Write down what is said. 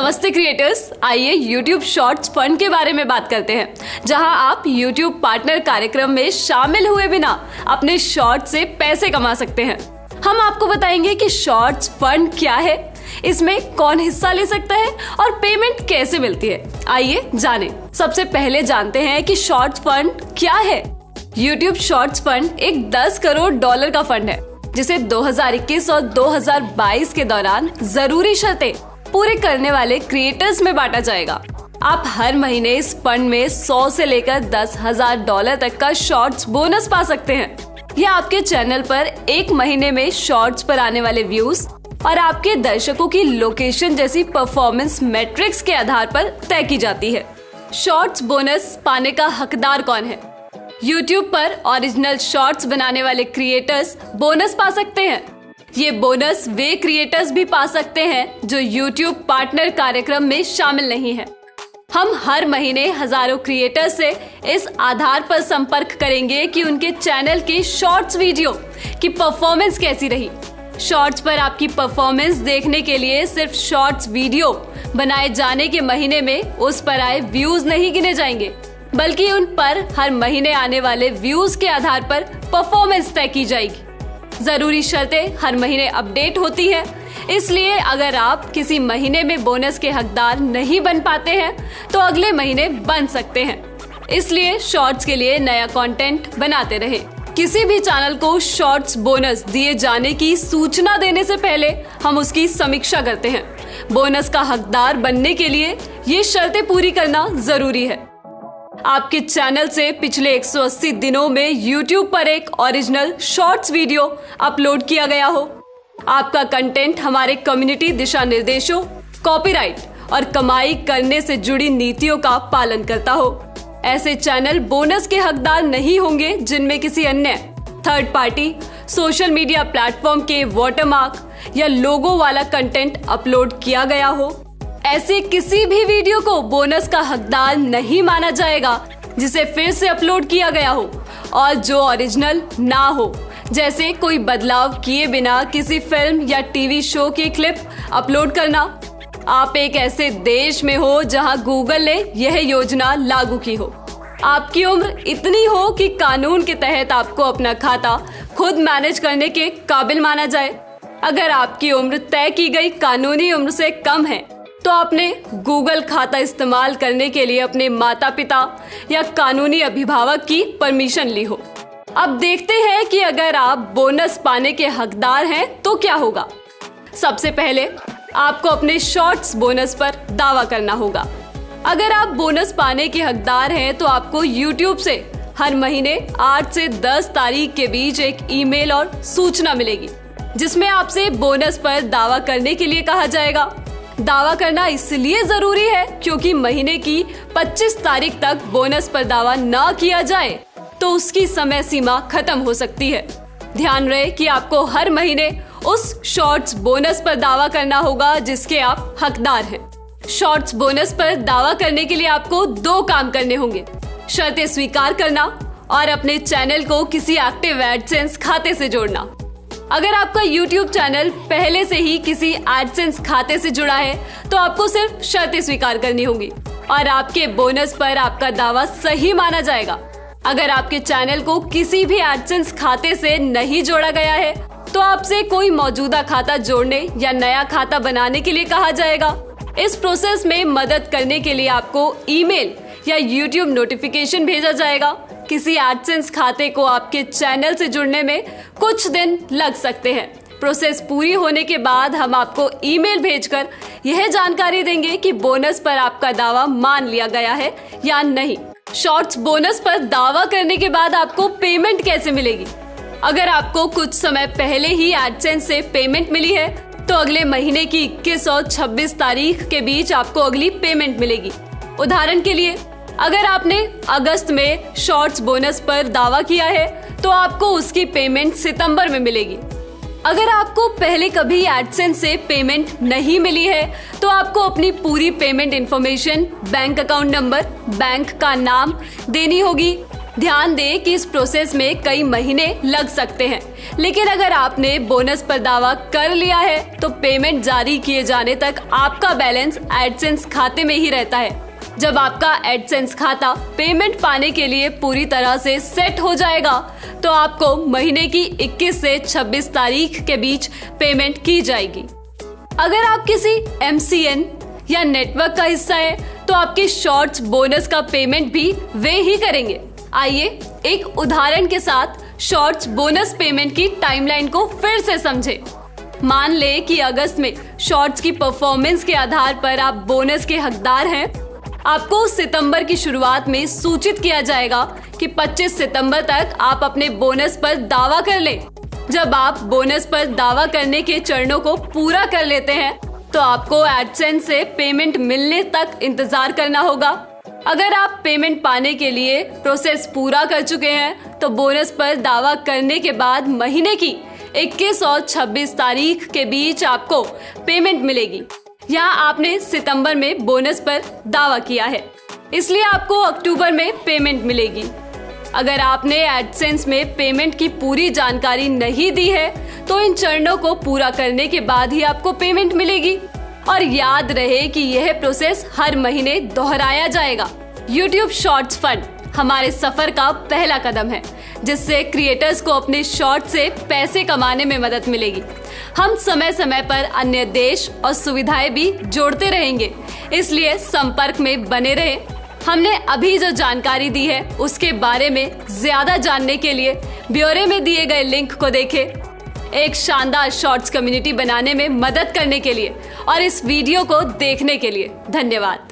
नमस्ते क्रिएटर्स, आइए YouTube shorts fund के बारे में बात करते हैं, जहां आप YouTube पार्टनर कार्यक्रम में शामिल हुए बिना अपने शॉर्ट से पैसे कमा सकते हैं। हम आपको बताएंगे कि शॉर्ट्स फंड क्या है, इसमें कौन हिस्सा ले सकता है और पेमेंट कैसे मिलती है। आइए जानें। सबसे पहले जानते हैं कि शॉर्ट्स फंड क्या है। YouTube शॉर्ट्स फंड एक $10 करोड़ का फंड है, जिसे 2021 और 2022 के दौरान जरूरी शर्तें पूरे करने वाले क्रिएटर्स में बांटा जाएगा। आप हर महीने इस फंड में 100 से लेकर $10,000 तक का शॉर्ट्स बोनस पा सकते हैं। यह आपके चैनल पर एक महीने में शॉर्ट्स पर आने वाले व्यूज और आपके दर्शकों की लोकेशन जैसी परफॉर्मेंस मैट्रिक्स के आधार पर तय की जाती है। शॉर्ट्स बोनस पाने का हकदार कौन है? YouTube पर ओरिजिनल शॉर्ट्स बनाने वाले क्रिएटर्स बोनस पा सकते हैं। ये बोनस वे क्रिएटर्स भी पा सकते हैं जो YouTube पार्टनर कार्यक्रम में शामिल नहीं है। हम हर महीने हजारों क्रिएटर्स से इस आधार पर संपर्क करेंगे कि उनके चैनल के शॉर्ट्स वीडियो की परफॉर्मेंस कैसी रही। शॉर्ट्स पर आपकी परफॉर्मेंस देखने के लिए सिर्फ शॉर्ट्स वीडियो बनाए जाने के महीने में उस पर आए व्यूज नहीं गिने जाएंगे, बल्कि उन पर हर महीने आने वाले व्यूज के आधार पर परफॉर्मेंस तय की जाएगी। जरूरी शर्तें हर महीने अपडेट होती है, इसलिए अगर आप किसी महीने में बोनस के हकदार नहीं बन पाते हैं तो अगले महीने बन सकते हैं। इसलिए शॉर्ट्स के लिए नया कंटेंट बनाते रहें। किसी भी चैनल को शॉर्ट्स बोनस दिए जाने की सूचना देने से पहले हम उसकी समीक्षा करते हैं। बोनस का हकदार बनने के लिए ये शर्तें पूरी करना जरूरी है। आपके चैनल से पिछले 180 दिनों में YouTube पर एक ओरिजिनल शॉर्ट्स वीडियो अपलोड किया गया हो। आपका कंटेंट हमारे कम्युनिटी दिशा निर्देशों, कॉपीराइट और कमाई करने से जुड़ी नीतियों का पालन करता हो। ऐसे चैनल बोनस के हकदार नहीं होंगे जिनमें किसी अन्य third party social media platform के वाटरमार्क या लोगो वाला कंटेंट अपलोड किया गया हो। ऐसे किसी भी वीडियो को बोनस का हकदार नहीं माना जाएगा जिसे फिर से अपलोड किया गया हो और जो ओरिजिनल ना हो, जैसे कोई बदलाव किए बिना किसी फिल्म या टीवी शो की क्लिप अपलोड करना। आप एक ऐसे देश में हो जहां गूगल ने यह योजना लागू की हो। आपकी उम्र इतनी हो कि कानून के तहत आपको अपना खाता खुद मैनेज करने के काबिल माना जाए। अगर आपकी उम्र तय की गई कानूनी उम्र से कम है तो आपने गूगल खाता इस्तेमाल करने के लिए अपने माता पिता या कानूनी अभिभावक की परमिशन ली हो। अब देखते हैं कि अगर आप बोनस पाने के हकदार हैं तो क्या होगा। सबसे पहले आपको अपने शॉर्ट्स बोनस पर दावा करना होगा। अगर आप बोनस पाने के हकदार हैं तो आपको YouTube से हर महीने 8 से 10 तारीख के बीच एक ईमेल और सूचना मिलेगी, जिसमें आपसे बोनस पर दावा करने के लिए कहा जाएगा। दावा करना इसलिए जरूरी है क्योंकि महीने की 25 तारीख तक बोनस पर दावा न किया जाए तो उसकी समय सीमा खत्म हो सकती है। ध्यान रहे कि आपको हर महीने उस शॉर्ट्स बोनस पर दावा करना होगा जिसके आप हकदार हैं। शॉर्ट्स बोनस पर दावा करने के लिए आपको 2 काम करने होंगे: शर्तें स्वीकार करना और अपने चैनल को किसी एक्टिव एडसेंस खाते से जोड़ना। अगर आपका YouTube चैनल पहले से ही किसी एडसेंस खाते से जुड़ा है तो आपको सिर्फ शर्तें स्वीकार करनी होंगी और आपके बोनस पर आपका दावा सही माना जाएगा। अगर आपके चैनल को किसी भी एडसेंस खाते से नहीं जोड़ा गया है तो आपसे कोई मौजूदा खाता जोड़ने या नया खाता बनाने के लिए कहा जाएगा। इस प्रोसेस में मदद करने के लिए आपको ईमेल या YouTube नोटिफिकेशन भेजा जाएगा। किसी एडसेंस खाते को आपके चैनल से जुड़ने में कुछ दिन लग सकते हैं। प्रोसेस पूरी होने के बाद हम आपको ईमेल भेजकर यह जानकारी देंगे कि बोनस पर आपका दावा मान लिया गया है या नहीं। शॉर्ट्स बोनस पर दावा करने के बाद आपको पेमेंट कैसे मिलेगी? अगर आपको कुछ समय पहले ही एडसेंस से पेमेंट मिली है तो अगले महीने की 21 और 26 तारीख के बीच आपको अगली पेमेंट मिलेगी। उदाहरण के लिए, अगर आपने अगस्त में शॉर्ट्स बोनस पर दावा किया है तो आपको उसकी पेमेंट सितंबर में मिलेगी। अगर आपको पहले कभी एडसेंस से पेमेंट नहीं मिली है तो आपको अपनी पूरी payment information, bank account number, bank का नाम देनी होगी। ध्यान दें कि इस प्रोसेस में कई महीने लग सकते हैं, लेकिन अगर आपने बोनस पर दावा कर लिया है तो पेमेंट जारी किए जाने तक आपका बैलेंस एडसेंस खाते में ही रहता है। जब आपका एडसेंस खाता पेमेंट पाने के लिए पूरी तरह से सेट हो जाएगा तो आपको महीने की 21 से 26 तारीख के बीच पेमेंट की जाएगी। अगर आप किसी MCN या नेटवर्क का हिस्सा है तो आपके शॉर्ट्स बोनस का पेमेंट भी वे ही करेंगे। आइए एक उदाहरण के साथ शॉर्ट्स बोनस पेमेंट की टाइमलाइन को फिर से समझें। मान लें कि अगस्त में शॉर्ट्स की परफॉर्मेंस के आधार पर आप बोनस के हकदार हैं। आपको सितंबर की शुरुआत में सूचित किया जाएगा कि 25 सितंबर तक आप अपने बोनस पर दावा कर लें। जब आप बोनस पर दावा करने के चरणों को पूरा कर लेते हैं तो आपको एडसेंस से पेमेंट मिलने तक इंतजार करना होगा। अगर आप पेमेंट पाने के लिए प्रोसेस पूरा कर चुके हैं तो बोनस पर दावा करने के बाद महीने की 21 और 26 तारीख के बीच आपको पेमेंट मिलेगी। यहाँ आपने सितंबर में बोनस पर दावा किया है, इसलिए आपको अक्टूबर में पेमेंट मिलेगी। अगर आपने एडसेंस में पेमेंट की पूरी जानकारी नहीं दी है तो इन चरणों को पूरा करने के बाद ही आपको पेमेंट मिलेगी। और याद रहे कि यह प्रोसेस हर महीने दोहराया जाएगा। YouTube शॉर्ट्स फंड हमारे सफर का पहला कदम है, जिससे क्रिएटर्स को अपने शॉर्ट से पैसे कमाने में मदद मिलेगी। हम समय समय पर अन्य देश और सुविधाएं भी जोड़ते रहेंगे, इसलिए संपर्क में बने रहें। हमने अभी जो जानकारी दी है उसके बारे में ज्यादा जानने के लिए ब्यौरे में दिए गए लिंक को देखें। एक शानदार शॉर्ट्स कम्युनिटी बनाने में मदद करने के लिए और इस वीडियो को देखने के लिए धन्यवाद।